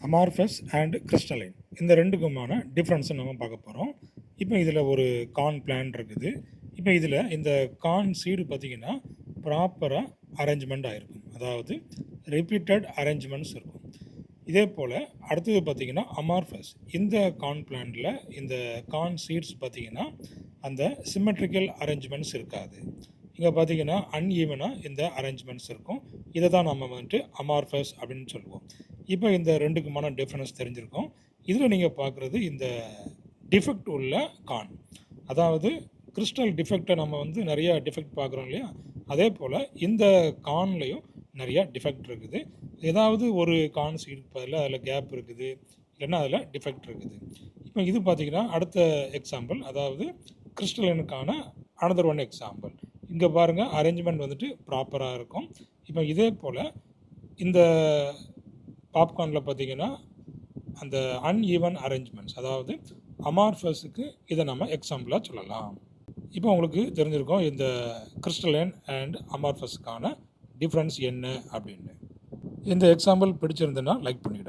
Amorphous and crystalline இந்த ரெண்டுக்குமான டிஃப்ரென்ஸை நம்ம பார்க்க போகிறோம். இப்போ இதில் ஒரு கார்ன் பிளான் இருக்குது. இப்போ இதில் இந்த கார்ன் சீடு பார்த்திங்கன்னா ப்ராப்பராக அரேஞ்ச்மெண்ட் ஆகிருக்கும், அதாவது ரிப்பீட்டட் அரேஞ்ச்மெண்ட்ஸ் இருக்கும். இதே போல் அடுத்தது பார்த்திங்கன்னா அமார்ஃபஸ், இந்த கார்ன் பிளான்ட்டில் இந்த கார்ன் சீட்ஸ் பார்த்திங்கன்னா அந்த சிமெட்ரிக்கல் அரேஞ்ச்மெண்ட்ஸ் இருக்காது. இங்கே பார்த்திங்கன்னா அன்ஈவனாக இந்த அரேஞ்ச்மெண்ட்ஸ் இருக்கும். இதை தான் நம்ம வந்துட்டு அமார்ஃபஸ் அப்படின்னு சொல்லுவோம். இப்போ இந்த ரெண்டுக்குமான டிஃப்ரென்ஸ் தெரிஞ்சிருக்கும். இதில் நீங்கள் பார்க்குறது இந்த டிஃபெக்ட் உள்ள கார்ன், அதாவது கிறிஸ்டல் டிஃபெக்டை நம்ம வந்து நிறையா டிஃபெக்ட் பார்க்குறோம் இல்லையா, அதே போல் இந்த கார்ன்லேயும் நிறையா டிஃபெக்ட் இருக்குது. ஏதாவது ஒரு கார்ன் சீடு பதில் அதில் கேப் இருக்குது, இல்லைன்னா அதில் டிஃபெக்ட் இருக்குது. இப்போ இது பார்த்திங்கன்னா அடுத்த எக்ஸாம்பிள், அதாவது கிறிஸ்டலினுக்கான அனதர் ஒன் எக்ஸாம்பிள். இங்கே பாருங்கள், அரேஞ்ச்மெண்ட் வந்துட்டு ப்ராப்பராக இருக்கும். இப்போ இதே போல் இந்த பாப்கார்னில் பார்த்திங்கன்னா அந்த அன்ஈவன் அரேஞ்ச்மெண்ட்ஸ், அதாவது அமார்ஃபஸுக்கு இதை நம்ம எக்ஸாம்பிளாக சொல்லலாம். இப்போ உங்களுக்கு தெரிஞ்சிருக்கும் இந்த கிறிஸ்டலைன் அண்ட் அமார்ஃபஸுக்கான டிஃப்ரென்ஸ் என்ன அப்படின்னு. இந்த எக்ஸாம்பிள் பிடிச்சிருந்ததுன்னா லைக் பண்ணிவிடுங்க.